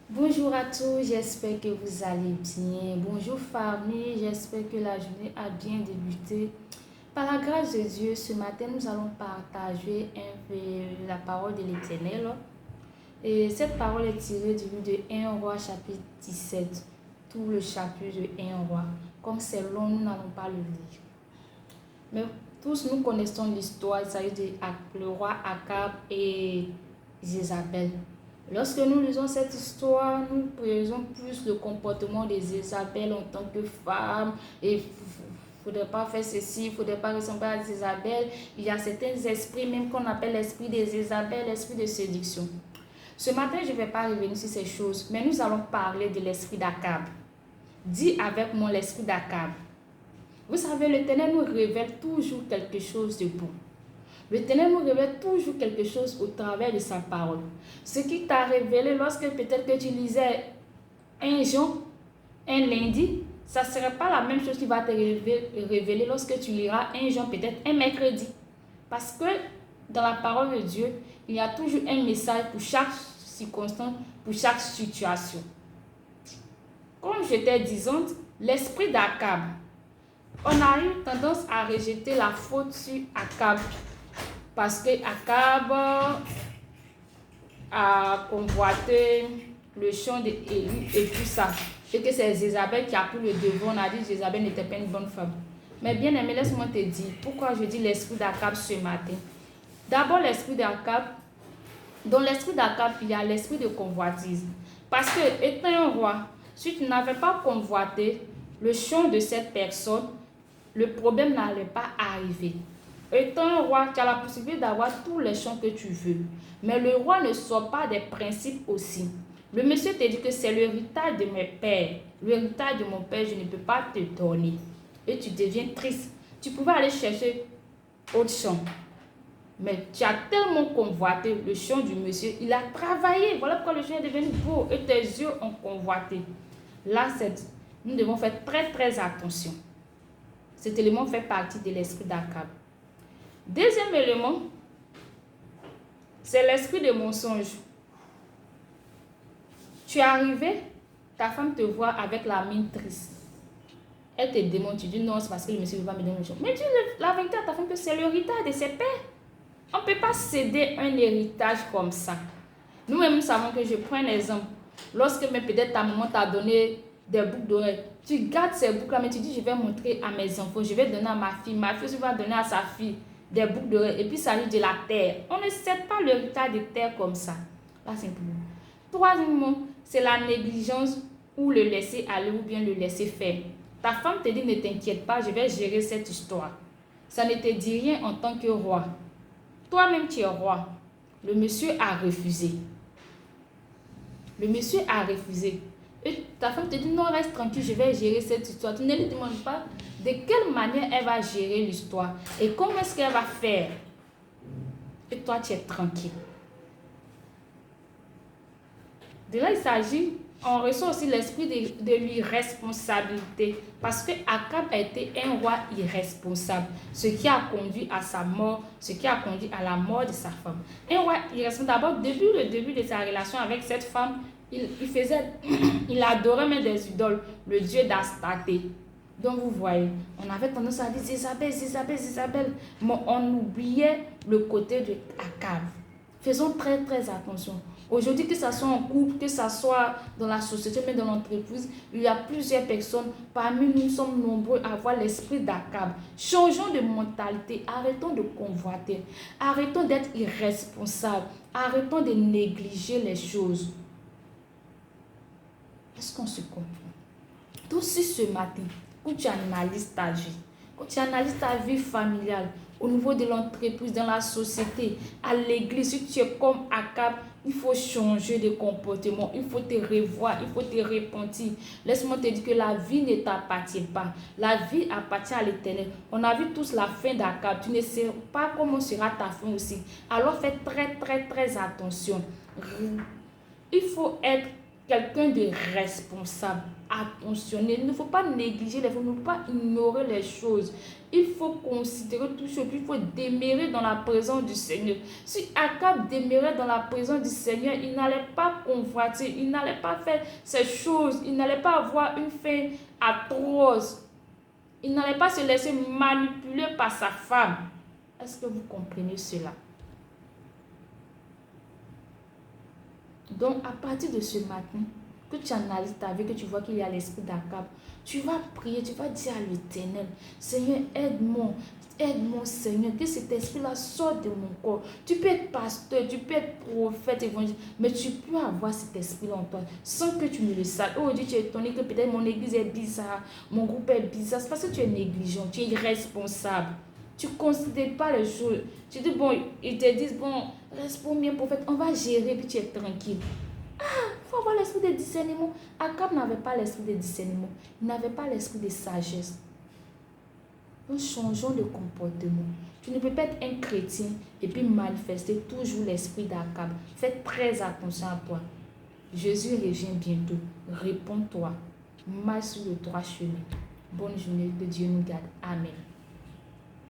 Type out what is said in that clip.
Bonjour à tous, j'espère que vous allez bien. Bonjour famille, j'espère que la journée a bien débuté. Par la grâce de Dieu, ce matin, nous allons partager un peu la parole de l'Éternel. Et cette parole est tirée du livre de 1 Roi chapitre 17, tout le chapitre de 1 Roi. Comme c'est long, nous n'allons pas le lire. Mais tous nous connaissons l'histoire, il s'agit de le roi Akab et Jézabel. Lorsque nous lisons cette histoire, nous présentons plus le comportement de Jézabel en tant que femme. Et il ne faudrait pas faire ceci, il ne faudrait pas ressembler à Jézabel. Il y a certains esprits, même qu'on appelle l'esprit de Jézabel, l'esprit de séduction. Ce matin, je ne vais pas revenir sur ces choses, mais nous allons parler de l'esprit d'Akab. Dis avec moi l'esprit d'Akab. Vous savez, l'Éternel nous révèle toujours quelque chose de bon. L'Éternel nous révèle toujours quelque chose au travers de sa parole. Ce qui t'a révélé lorsque peut-être que tu lisais un jour, un lundi, ça ne serait pas la même chose qui va te révéler lorsque tu liras un jour, peut-être un mercredi. Parce que dans la parole de Dieu, il y a toujours un message pour chaque circonstance, pour chaque situation. Comme je t'ai disant, l'esprit d'Akab, on a eu tendance à rejeter la faute sur Akab. Parce que Akab a convoité le champ d'Élie et tout ça. Et que c'est Jézabel qui a pris le devant. On a dit que Jézabel n'était pas une bonne femme. Mais bien aimé, laisse-moi te dire pourquoi je dis l'esprit d'Akab ce matin. D'abord, l'esprit d'Akab. Dans l'esprit d'Akab, il y a l'esprit de convoitise. Parce que, étant un roi, si tu n'avais pas convoité le champ de cette personne, le problème n'allait pas arriver. Étant un roi, tu as la possibilité d'avoir tous les champs que tu veux. Mais le roi ne sort pas des principes aussi. Le monsieur te dit que c'est l'héritage de mes pères. L'héritage de mon père, je ne peux pas te donner. Et tu deviens triste. Tu pouvais aller chercher autre champ. Mais tu as tellement convoité le champ du monsieur. Il a travaillé. Voilà pourquoi le champ est devenu beau. Et tes yeux ont convoité. Là, nous devons faire très très attention. Cet élément fait partie de l'esprit d'Akab. Deuxième élément, c'est l'esprit de mensonge. Tu es arrivé, ta femme te voit avec la mine triste. Elle te demande, tu dis non, c'est parce que le monsieur va me donner le champ. Mais dis la vérité à ta femme que c'est l'héritage de ses pères. On ne peut pas céder un héritage comme ça. Nous-mêmes, nous savons que je prends un exemple. Lorsque peut-être ta maman t'a donné des boucles d'oreilles, tu gardes ces boucles-là, mais tu dis je vais montrer à mes enfants, je vais donner à ma fille aussi va donner à sa fille des boucles d'oreilles, et puis ça arrive de la terre. On ne cède pas l'héritage de terre comme ça. Là, c'est un problème. Troisièmement, c'est la négligence ou le laisser aller ou bien le laisser faire. Ta femme te dit ne t'inquiète pas, je vais gérer cette histoire. Ça ne te dit rien en tant que roi. Toi-même, tu es roi. Le monsieur a refusé. Le monsieur a refusé. Et ta femme te dit non, reste tranquille, je vais gérer cette histoire. Tu ne lui demandes pas de quelle manière elle va gérer l'histoire et comment est-ce qu'elle va faire. Et toi, tu es tranquille. De là, il s'agit, on ressent aussi l'esprit de l'irresponsabilité. Parce que Akab a été un roi irresponsable. Ce qui a conduit à sa mort, ce qui a conduit à la mort de sa femme. Un roi irresponsable, d'abord, depuis le début de sa relation avec cette femme, il adorait même des idoles, le dieu d'Astarté. Donc vous voyez, on avait tendance à dire Isabelle, mais on oubliait le côté de Akab. Faisons très très attention. Aujourd'hui, que ce soit en couple, que ce soit dans la société, mais dans l'entreprise, il y a plusieurs personnes. Parmi nous, nous sommes nombreux à avoir l'esprit d'Akab. Changeons de mentalité, arrêtons de convoiter, arrêtons d'être irresponsables, arrêtons de négliger les choses. Est-ce qu'on se comprend? Donc si ce matin, quand tu analyses ta vie, quand tu analyses ta vie familiale, au niveau de l'entreprise, dans la société, à l'église, si tu es comme Akab, il faut changer de comportement, il faut te revoir, il faut te repentir. Laisse-moi te dire que la vie ne t'appartient pas. La vie appartient à l'Éternel. On a vu tous la fin d'Akab. Tu ne sais pas comment sera ta fin aussi. Alors fais très très très attention. Il faut être quelqu'un de responsable. Attention, il ne faut pas négliger les choses, il ne faut pas ignorer les choses. Il faut considérer tout ce qu'il faut demeurer dans la présence du Seigneur. Si Akab demeurait dans la présence du Seigneur, il n'allait pas convoiter, il n'allait pas faire ces choses, il n'allait pas avoir une fin atroce. Il n'allait pas se laisser manipuler par sa femme. Est-ce que vous comprenez cela? Donc, à partir de ce matin, que tu analyses ta vie, que tu vois qu'il y a l'esprit d'Akab, tu vas prier, tu vas dire à l'Éternel, Seigneur, aide-moi, aide-moi, Seigneur, que cet esprit-là sorte de mon corps. Tu peux être pasteur, tu peux être prophète, évangéliste, mais tu peux avoir cet esprit en toi sans que tu ne le saches. Oh Dieu, tu es étonné que peut-être mon église est bizarre, mon groupe est bizarre. C'est parce que tu es négligent, tu es irresponsable. Tu ne considères pas les choses. Tu dis, bon, ils te disent, bon, reste pour bien prophète, on va gérer, puis tu es tranquille. Il faut avoir l'esprit de discernement. Akab n'avait pas l'esprit de discernement. Il n'avait pas l'esprit de sagesse. Nous changeons de comportement. Tu ne peux pas être un chrétien et puis manifester toujours l'esprit d'Akab. Fais très attention à toi. Jésus revient bientôt. Réponds-toi. Marche sur le droit chemin. Bonne journée. Que Dieu nous garde. Amen.